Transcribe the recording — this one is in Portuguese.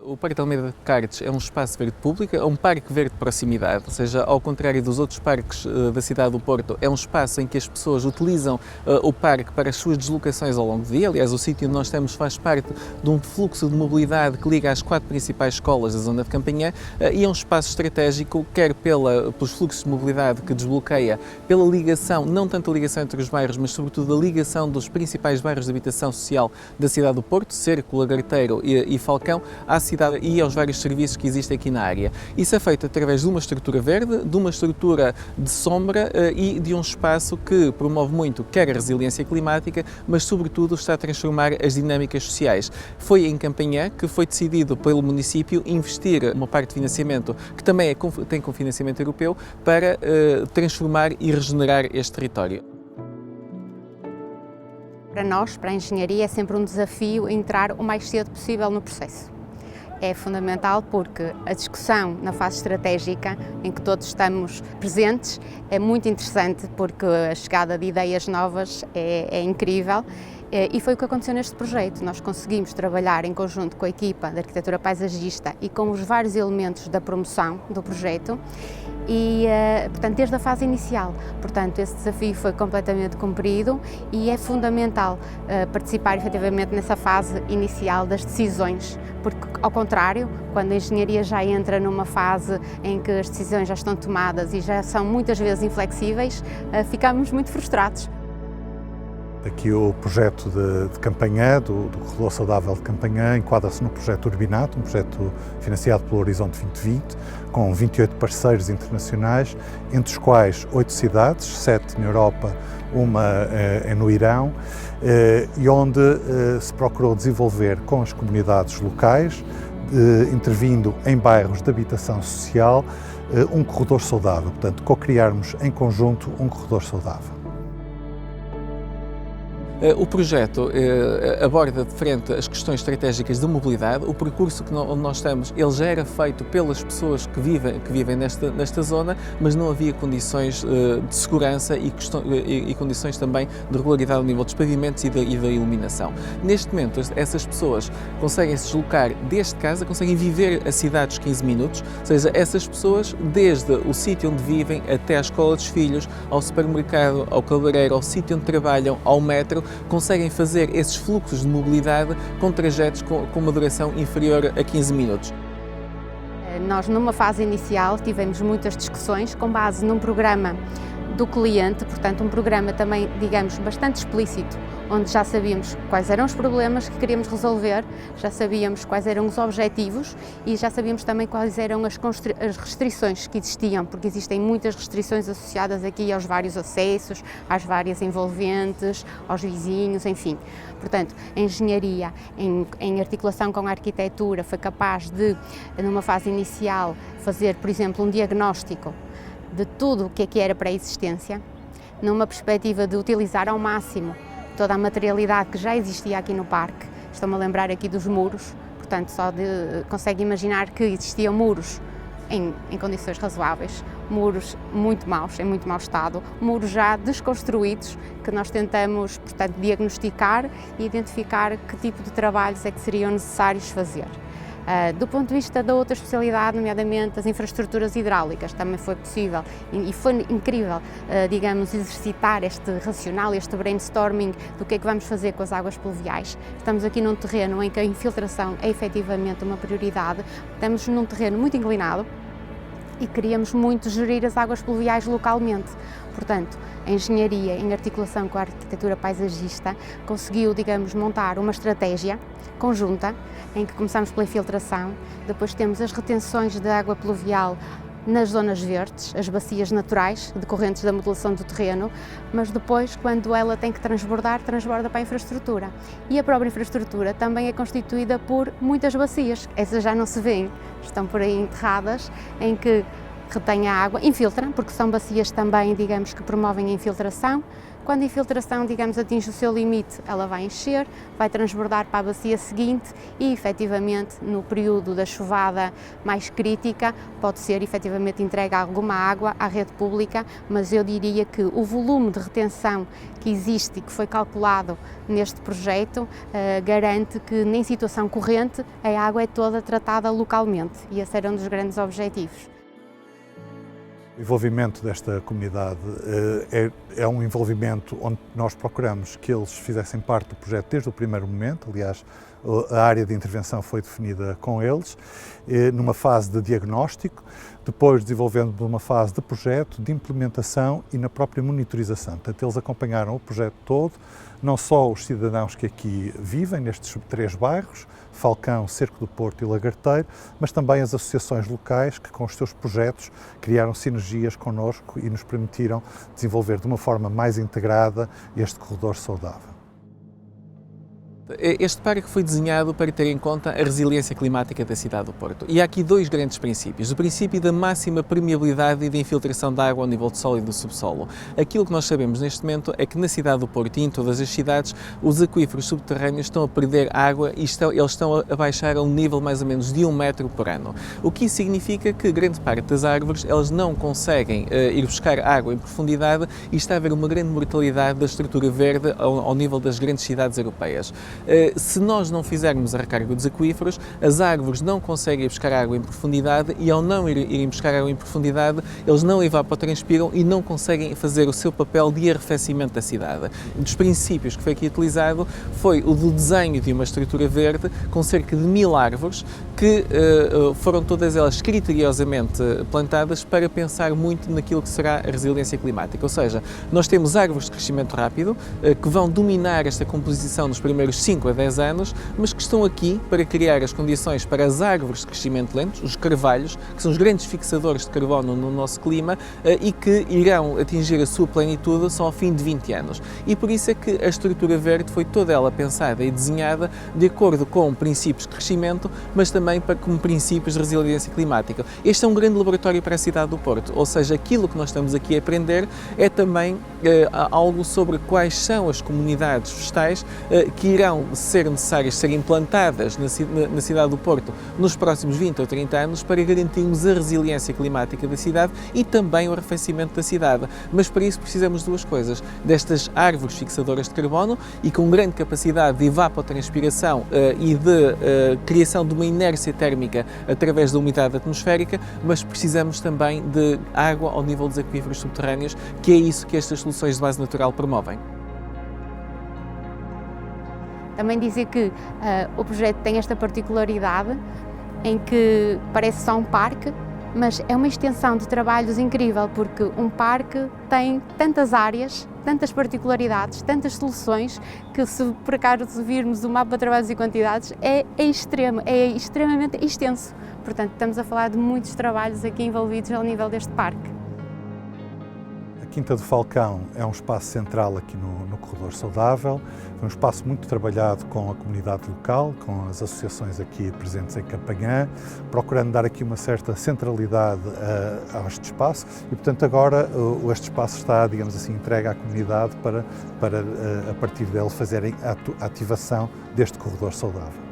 O Parque de Almeida de Cardes é um espaço verde público, é um parque verde de proximidade, ou seja, ao contrário dos outros parques da cidade do Porto, é um espaço em que as pessoas utilizam o parque para as suas deslocações ao longo do dia. Aliás, o sítio onde nós estamos faz parte de um fluxo de mobilidade que liga às 4 principais escolas da zona de Campanhã e é um espaço estratégico, quer pelos fluxos de mobilidade que desbloqueia, pela ligação, não tanto a ligação entre os bairros, mas sobretudo a ligação dos principais bairros de habitação social da cidade do Porto, Cerco, Lagarteiro e Falcão, à cidade e aos vários serviços que existem aqui na área. Isso é feito através de uma estrutura verde, de uma estrutura de sombra e de um espaço que promove muito quer a resiliência climática, mas sobretudo está a transformar as dinâmicas sociais. Foi em Campanhã que foi decidido pelo município investir uma parte de financiamento, que também tem com financiamento europeu, para transformar e regenerar este território. Para nós, para a engenharia, é sempre um desafio entrar o mais cedo possível no processo. É fundamental porque a discussão na fase estratégica, em que todos estamos presentes, é muito interessante porque a chegada de ideias novas é incrível. E foi o que aconteceu neste projeto. Nós conseguimos trabalhar em conjunto com a equipa de arquitetura paisagista e com os vários elementos da promoção do projeto e, portanto, desde a fase inicial. Portanto, esse desafio foi completamente cumprido e é fundamental participar efetivamente nessa fase inicial das decisões, porque, ao contrário, quando a engenharia já entra numa fase em que as decisões já estão tomadas e já são muitas vezes inflexíveis, ficamos muito frustrados. Aqui o projeto de Campanhã, do Corredor Saudável de Campanhã, enquadra-se no projeto Urbinato, um projeto financiado pelo Horizonte 2020, com 28 parceiros internacionais, entre os quais 8 cidades, 7 na Europa, uma é no Irão, e onde se procurou desenvolver com as comunidades locais, intervindo em bairros de habitação social, um corredor saudável, portanto, co-criarmos em conjunto um corredor saudável. O projeto aborda de frente as questões estratégicas de mobilidade. O percurso onde nós estamos, ele já era feito pelas pessoas que vivem nesta zona, mas não havia condições de segurança e condições também de regularidade ao nível dos pavimentos e da iluminação. Neste momento, essas pessoas conseguem se deslocar desde casa, conseguem viver a cidade dos 15 minutos, ou seja, essas pessoas, desde o sítio onde vivem até à escola dos filhos, ao supermercado, ao cabeleireiro, ao sítio onde trabalham, ao metro, conseguem fazer esses fluxos de mobilidade com trajetos com uma duração inferior a 15 minutos. Nós, numa fase inicial, tivemos muitas discussões com base num programa do cliente, portanto um programa também, digamos, bastante explícito, onde já sabíamos quais eram os problemas que queríamos resolver, já sabíamos quais eram os objetivos e já sabíamos também quais eram as restrições que existiam, porque existem muitas restrições associadas aqui aos vários acessos, às várias envolventes, aos vizinhos, enfim. Portanto, a engenharia, em articulação com a arquitetura, foi capaz de, numa fase inicial, fazer, por exemplo, um diagnóstico de tudo o que era pré-existência, numa perspectiva de utilizar ao máximo toda a materialidade que já existia aqui no parque. Estou-me a lembrar aqui dos muros, portanto, consegue imaginar que existiam muros em condições razoáveis, muros muito maus, em muito mau estado, muros já desconstruídos, que nós tentamos, portanto, diagnosticar e identificar que tipo de trabalhos é que seriam necessários fazer. Do ponto de vista da outra especialidade, nomeadamente as infraestruturas hidráulicas, também foi possível e foi incrível, digamos, exercitar este racional, este brainstorming do que é que vamos fazer com as águas pluviais. Estamos aqui num terreno em que a infiltração é efetivamente uma prioridade, estamos num terreno muito inclinado e queríamos muito gerir as águas pluviais localmente. Portanto, a engenharia, em articulação com a arquitetura paisagista, conseguiu, digamos, montar uma estratégia conjunta, em que começamos pela infiltração, depois temos as retenções de água pluvial nas zonas verdes, as bacias naturais decorrentes da modulação do terreno, mas depois, quando ela tem que transbordar, transborda para a infraestrutura. E a própria infraestrutura também é constituída por muitas bacias, essas já não se vêem, estão por aí enterradas, em que retém a água, infiltra, porque são bacias também, digamos, que promovem a infiltração. Quando a infiltração, digamos, atinge o seu limite, ela vai encher, vai transbordar para a bacia seguinte e, efetivamente, no período da chuvada mais crítica, pode ser, efetivamente, entregue alguma água à rede pública, mas eu diria que o volume de retenção que existe e que foi calculado neste projeto garante que, em situação corrente, a água é toda tratada localmente e esse era um dos grandes objetivos. O envolvimento desta comunidade é um envolvimento onde nós procuramos que eles fizessem parte do projeto desde o primeiro momento. Aliás, a área de intervenção foi definida com eles, numa fase de diagnóstico, depois desenvolvendo uma fase de projeto, de implementação e na própria monitorização. Portanto, eles acompanharam o projeto todo, não só os cidadãos que aqui vivem, nestes 3 bairros, Falcão, Cerco do Porto e Lagarteiro, mas também as associações locais que, com os seus projetos, criaram sinergias connosco e nos permitiram desenvolver de uma forma mais integrada este corredor saudável. Este parque foi desenhado para ter em conta a resiliência climática da cidade do Porto. E há aqui 2 grandes princípios. O princípio da máxima permeabilidade e da infiltração de água ao nível do solo e do subsolo. Aquilo que nós sabemos neste momento é que na cidade do Porto e em todas as cidades, os aquíferos subterrâneos estão a perder água e eles estão a baixar a um nível mais ou menos de 1 metro por ano. O que isso significa que grande parte das árvores elas não conseguem ir buscar água em profundidade e está a haver uma grande mortalidade da estrutura verde ao nível das grandes cidades europeias. Se nós não fizermos a recarga dos aquíferos, as árvores não conseguem ir buscar água em profundidade e ao não irem buscar água em profundidade, eles não evapotranspiram e não conseguem fazer o seu papel de arrefecimento da cidade. Um dos princípios que foi aqui utilizado foi o do desenho de uma estrutura verde com cerca de 1000 árvores que foram todas elas criteriosamente plantadas para pensar muito naquilo que será a resiliência climática. Ou seja, nós temos árvores de crescimento rápido que vão dominar esta composição nos primeiros 5 a 10 anos, mas que estão aqui para criar as condições para as árvores de crescimento lento, os carvalhos, que são os grandes fixadores de carbono no nosso clima e que irão atingir a sua plenitude só ao fim de 20 anos. E por isso é que a estrutura verde foi toda ela pensada e desenhada de acordo com princípios de crescimento, mas também como princípios de resiliência climática. Este é um grande laboratório para a cidade do Porto, ou seja, aquilo que nós estamos aqui a aprender é também algo sobre quais são as comunidades vegetais que irão ser necessárias ser implantadas na cidade do Porto nos próximos 20 ou 30 anos para garantirmos a resiliência climática da cidade e também o arrefecimento da cidade. Mas para isso precisamos de 2 coisas, destas árvores fixadoras de carbono e com grande capacidade de evapotranspiração e de criação de uma inércia térmica através da umidade atmosférica, mas precisamos também de água ao nível dos aquíferos subterrâneos, que é isso que estas soluções de base natural promovem. Também dizer que o projeto tem esta particularidade em que parece só um parque, mas é uma extensão de trabalhos incrível, porque um parque tem tantas áreas, tantas particularidades, tantas soluções, que se por acaso virmos o mapa de trabalhos e quantidades, é extremamente extenso. Portanto, estamos a falar de muitos trabalhos aqui envolvidos ao nível deste parque. A Quinta do Falcão é um espaço central aqui no Corredor Saudável, foi um espaço muito trabalhado com a comunidade local, com as associações aqui presentes em Campanhã, procurando dar aqui uma certa centralidade a este espaço e, portanto, agora este espaço está, digamos assim, entregue à comunidade para a partir dele fazerem a ativação deste Corredor Saudável.